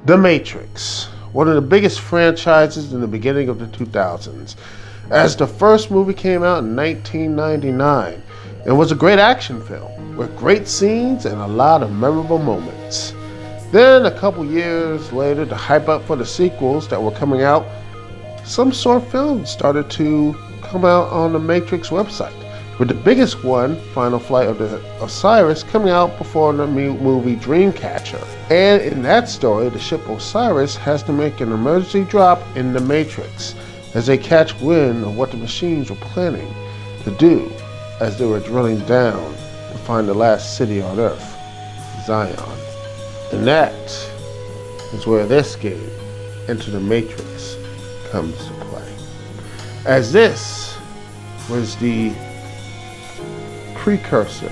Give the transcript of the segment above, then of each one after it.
The Matrix, one of the biggest franchises in the beginning of the 2000s, as the first movie came out in 1999. It was a great action film with great scenes and a lot of memorable moments. Then a couple years later, to hype up for the sequels that were coming out, some short films started to come out on the Matrix website, with the biggest one, Final Flight of the Osiris, coming out before the movie Dreamcatcher. And in that story, the ship Osiris has to make an emergency drop in the Matrix as they catch wind of what the machines were planning to do as they were drilling down to find the last city on Earth, Zion. And that is where this game, Enter the Matrix, comes to play. As this was the precursor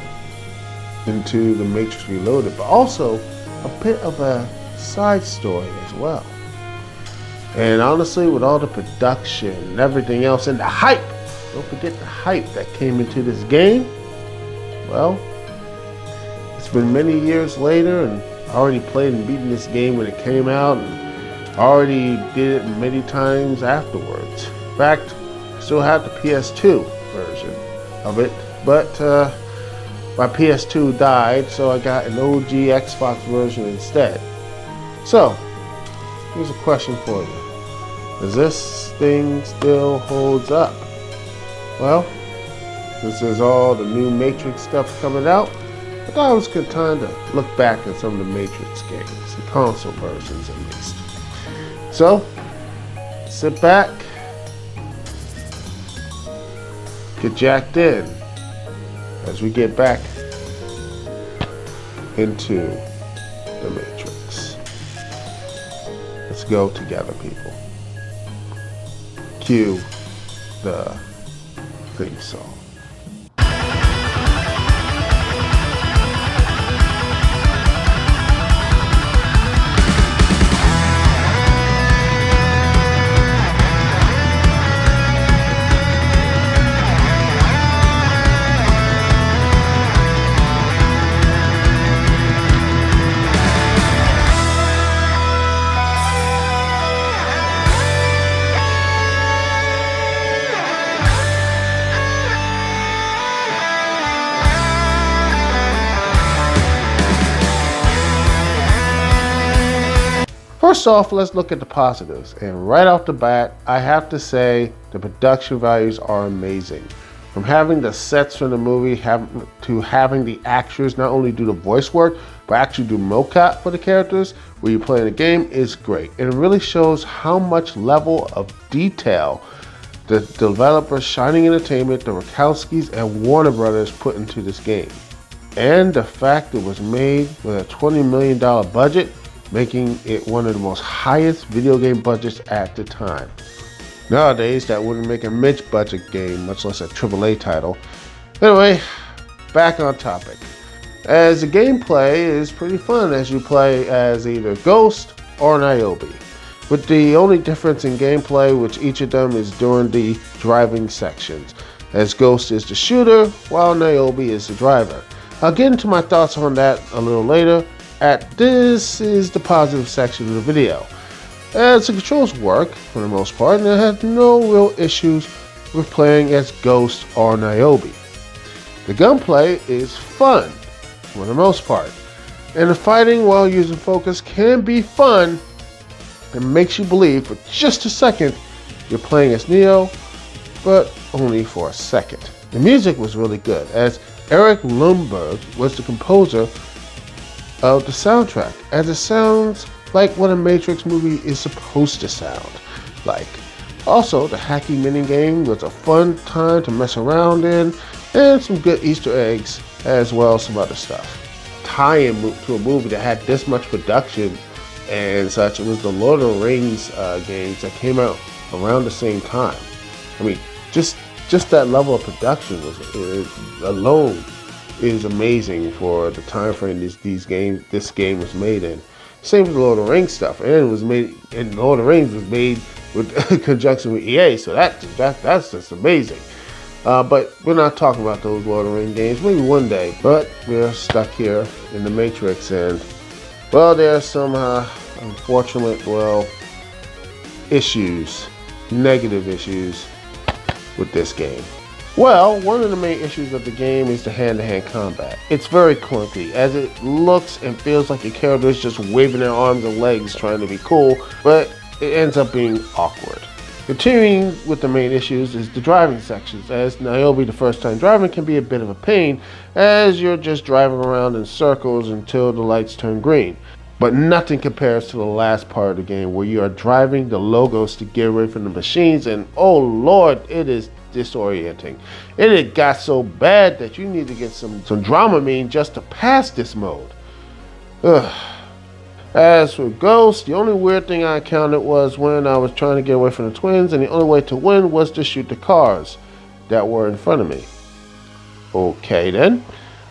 into the Matrix Reloaded, but also a bit of a side story as well. And honestly, with all the production and everything else and the hype, don't forget the hype that came into this game, well, it's been many years later, and I already played and beaten this game when it came out, and already did it many times afterwards. In fact, I still have the PS2 version of it, but my PS2 died, so I got an OG Xbox version instead. So, here's a question for you. Does this thing still holds up? Well, this is all the new Matrix stuff coming out. I thought it was a good time to look back at some of the Matrix games, the console versions at least. So, sit back, get jacked in as we get back into the Matrix. Let's go together, people. Cue the theme song. First off, let's look at the positives. And right off the bat, I have to say the production values are amazing. From having the sets from the movie to having the actors not only do the voice work, but actually do mocap for the characters where you play in the game is great. And it really shows how much level of detail the developers Shining Entertainment, the Wachowskis, and Warner Brothers put into this game. And the fact it was made with a $20 million budget, making it one of the most highest video game budgets at the time. Nowadays, that wouldn't make a mid-budget game, much less a AAA title. Anyway, back on topic. As the gameplay is pretty fun as you play as either Ghost or Niobe, with the only difference in gameplay which each of them is during the driving sections, as Ghost is the shooter while Niobe is the driver. I'll get into my thoughts on that a little later. This is the positive section of the video, as the controls work for the most part, and I had no real issues with playing as Ghost or Niobe. The gunplay is fun for the most part, and the fighting while using focus can be fun and makes you believe for just a second you're playing as Neo, but only for a second. The music was really good, as Eric Lundberg was the composer of the soundtrack, as it sounds like what a Matrix movie is supposed to sound like. Also, the hacky minigame was a fun time to mess around in, and some good Easter eggs, as well as some other stuff. Tie-in to a movie that had this much production and such, it was the Lord of the Rings games that came out around the same time. I mean, just that level of production alone is amazing for the time frame this game was made in. Same with the Lord of the Rings stuff, and Lord of the Rings was made with conjunction with EA, so that's just amazing. But we're not talking about those Lord of the Rings games, maybe one day. But we're stuck here in the Matrix, and well, there's some unfortunate, well, issues, negative issues with this game. Well, one of the main issues of the game is the hand-to-hand combat. It's very clunky, as it looks and feels like your character is just waving their arms and legs trying to be cool, but it ends up being awkward. Continuing with the main issues is the driving sections, as Niobe, the first time driving, can be a bit of a pain, as you're just driving around in circles until the lights turn green. But nothing compares to the last part of the game, where you are driving the logos to get away from the machines, and oh lord, it is disorienting. It got so bad that you need to get some Dramamine just to pass this mode. Ugh. As for Ghost, the only weird thing I encountered was when I was trying to get away from the twins, and the only way to win was to shoot the cars that were in front of me. Okay then.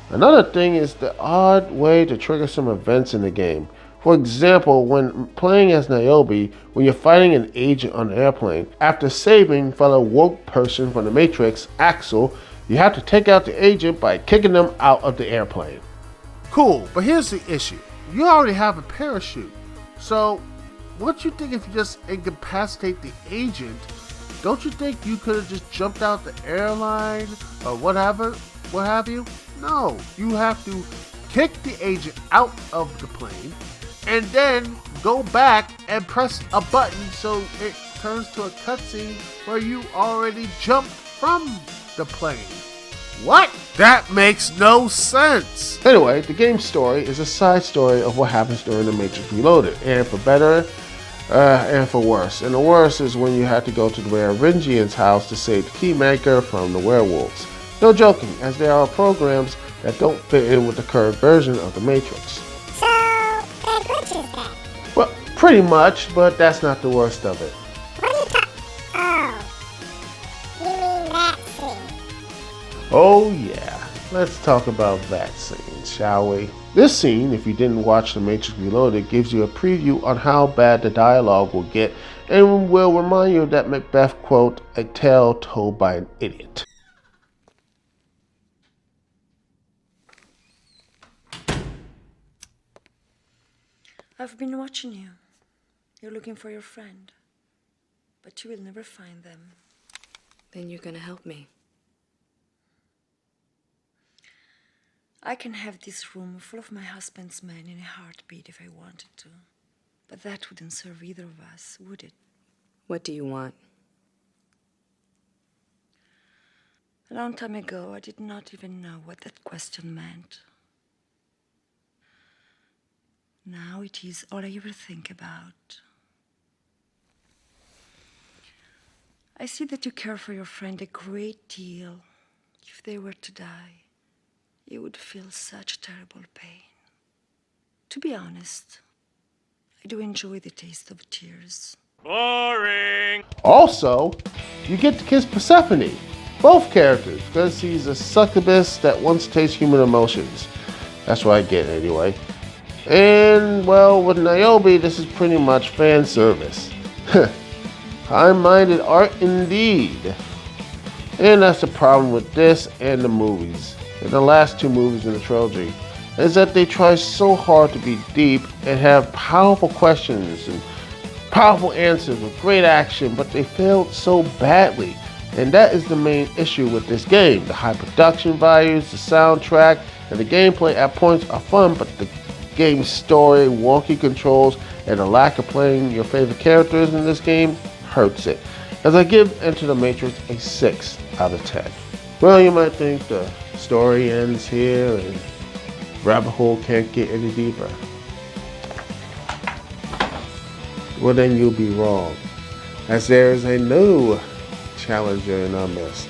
Another thing is the odd way to trigger some events in the game. For example, when playing as Niobe, when you're fighting an agent on the airplane, after saving fellow woke person from the Matrix, Axel, you have to take out the agent by kicking them out of the airplane. Cool, but here's the issue. You already have a parachute. So, what you think if you just incapacitate the agent? Don't you think you could have just jumped out the airline or what have you? No, you have to kick the agent out of the plane and then go back and press a button so it turns to a cutscene where you already jumped from the plane. What? That makes no sense. Anyway, the game's story is a side story of what happens during the Matrix Reloaded, and for better and for worse. And the worst is when you have to go to the Merovingian's house to save the Keymaker from the werewolves. No joking, as there are programs that don't fit in with the current version of the Matrix. So, that glitches then? Well, pretty much, but that's not the worst of it. What are you talking? Oh, you mean that scene? Oh yeah, let's talk about that scene, shall we? This scene, if you didn't watch The Matrix Reloaded, gives you a preview on how bad the dialogue will get and will remind you of that Macbeth quote, "A tale told by an idiot." I've been watching you. You're looking for your friend, but you will never find them. Then you're gonna help me. I can have this room full of my husband's men in a heartbeat if I wanted to. But that wouldn't serve either of us, would it? What do you want? A long time ago, I did not even know what that question meant. Now it is all I ever think about. I see that you care for your friend a great deal. If they were to die, you would feel such terrible pain. To be honest, I do enjoy the taste of tears. Boring! Also, you get to kiss Persephone, both characters, because he's a succubus that wants to taste human emotions. That's what I get anyway. And, well, with Niobe, this is pretty much fan service. High-minded art indeed. And that's the problem with this and the movies. And the last two movies in the trilogy is that they try so hard to be deep and have powerful questions and powerful answers with great action, but they failed so badly. And that is the main issue with this game. The high production values, the soundtrack, and the gameplay at points are fun, but the game's story, wonky controls, and the lack of playing your favorite characters in this game hurts it. As I give Enter the Matrix a 6 out of 10. Well, you might think the story ends here and rabbit hole can't get any deeper. Well, then you'll be wrong, as there is a new challenger in our midst,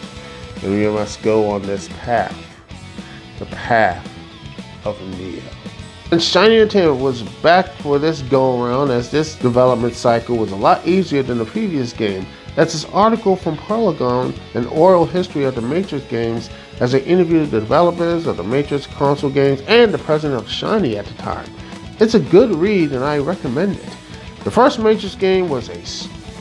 and we must go on this path, the path of Neo. And Shiny Entertainment was back for this go-around, as this development cycle was a lot easier than the previous game. That's this article from Polygon, an oral history of the Matrix games, as they interviewed the developers of the Matrix console games and the president of Shiny at the time. It's a good read and I recommend it. The first Matrix game was a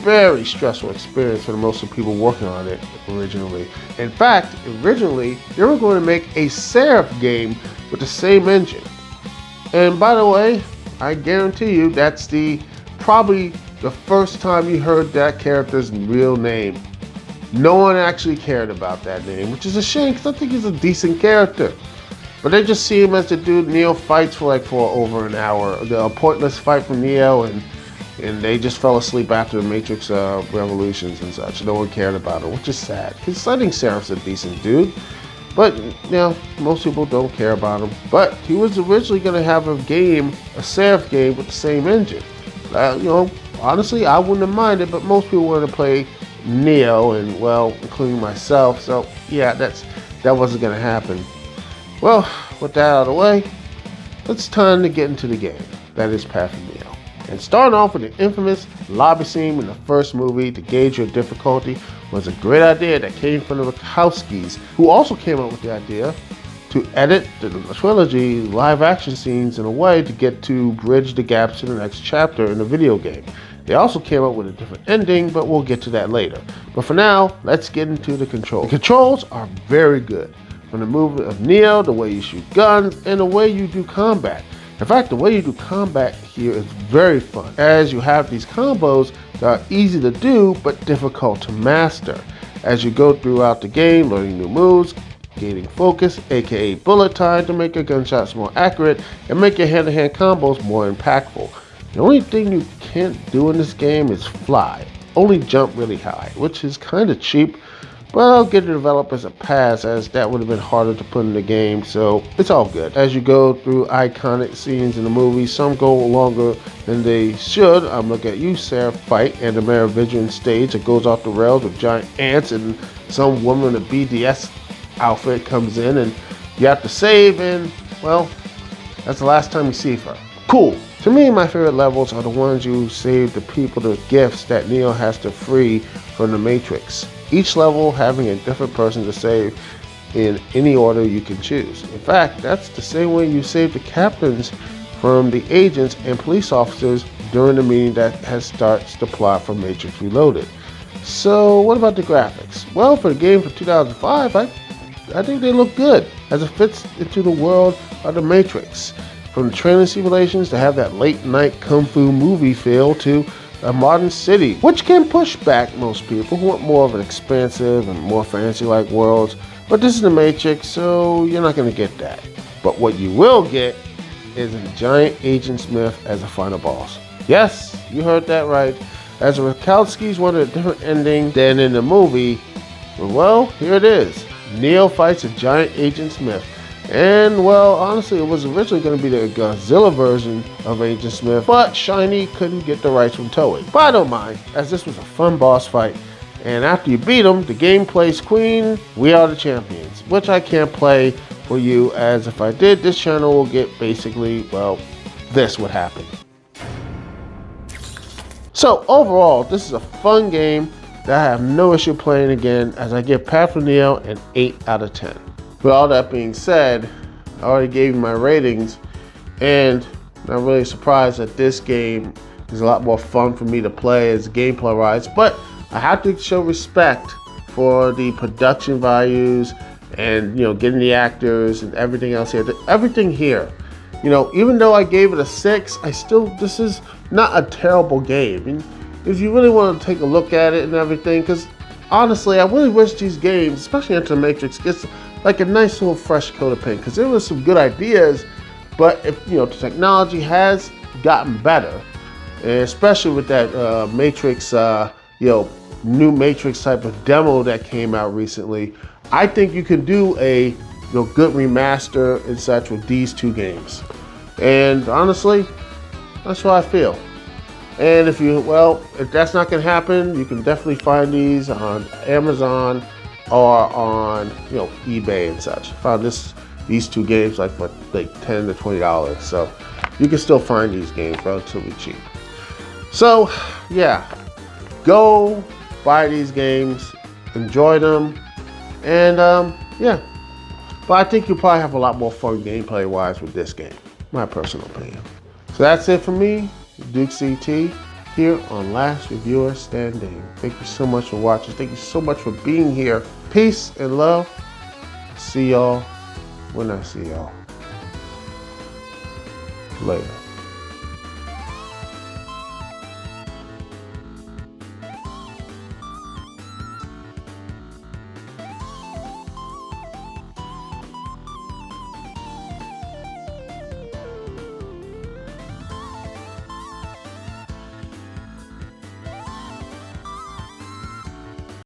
very stressful experience for most of the people working on it originally. In fact, originally they were going to make a Seraph game with the same engine. And by the way, I guarantee you that's probably the first time you heard that character's real name. No one actually cared about that name, which is a shame because I think he's a decent character. But they just see him as the dude Neo fights for over an hour. A pointless fight from Neo, and they just fell asleep after the Matrix revolutions and such. No one cared about him, which is sad. Because I think Seraph's a decent dude. But, most people don't care about him. But he was originally going to have a Seraph game with the same engine. Honestly, I wouldn't have minded, but most people wanted to play Neo, and, including myself. So, yeah, that wasn't going to happen. Well, with that out of the way, it's time to get into the game. That is Path of Neo. And starting off with the infamous lobby scene in the first movie to gauge your difficulty was a great idea that came from the Wachowskis, who also came up with the idea to edit the trilogy live action scenes in a way to bridge the gaps to the next chapter in the video game. They also came up with a different ending, but we'll get to that later. But for now, let's get into the controls. The controls are very good. From the movement of Neo, the way you shoot guns, and the way you do combat. In fact, the way you do combat here is very fun, as you have these combos that are easy to do, but difficult to master. As you go throughout the game, learning new moves, gaining focus, aka bullet time, to make your gunshots more accurate, and make your hand-to-hand combos more impactful. The only thing you can't do in this game is fly. Only jump really high, which is kind of cheap. But I'll give the developers a pass, as that would have been harder to put in the game, so it's all good. As you go through iconic scenes in the movie, some go longer than they should. I'm looking at you, Sarah, fight, and the Merovingian stage that goes off the rails with giant ants, and some woman in a BDS outfit comes in, and you have to save, and, that's the last time you see her. Cool. To me, my favorite levels are the ones you save the people the gifts that Neo has to free from the Matrix. Each level having a different person to save in any order you can choose. In fact, that's the same way you save the captains from the agents and police officers during the meeting that starts the plot for Matrix Reloaded. So what about the graphics? Well, for the game for 2005, I think they look good, as it fits into the world of the Matrix. From the training simulations to have that late night kung fu movie feel to a modern city, which can push back most people who want more of an expansive and more fancy-like worlds. But this is the Matrix, so you're not going to get that. But what you will get is a giant Agent Smith as a final boss. Yes, you heard that right. As the Wachowskis wanted a different ending than in the movie, well, here it is. Neo fights a giant Agent Smith. And, honestly, it was originally going to be the Godzilla version of Agent Smith, but Shiny couldn't get the rights from Toei. But I don't mind, as this was a fun boss fight. And after you beat him, the game plays Queen, We Are the Champions, which I can't play for you, as if I did, this channel will get basically, this would happen. So, overall, this is a fun game that I have no issue playing again, as I give Path of Neo an 8 out of 10. With all that being said, I already gave you my ratings, and I'm really surprised that this game is a lot more fun for me to play as gameplay wise, but I have to show respect for the production values and, getting the actors and everything else here. Everything here, even though I gave it a 6, this is not a terrible game. And if you really want to take a look at it and everything, because honestly, I really wish these games, especially Enter the Matrix, gets like a nice little fresh coat of paint, because there was some good ideas, but if the technology has gotten better, and especially with that Matrix, new Matrix type of demo that came out recently, I think you can do a good remaster and such with these two games. And honestly, that's what I feel. And if that's not gonna happen, you can definitely find these on Amazon or on eBay and such. Found these two games for like $10 to $20, so you can still find these games relatively cheap. So yeah, go buy these games, enjoy them, and yeah. But I think you'll probably have a lot more fun gameplay wise with this game, my personal opinion. So that's it for me, Duke CT, here on Last Reviewer Standing. Thank you so much for watching. Thank you so much for being here. Peace and love. See y'all when I see y'all. Later.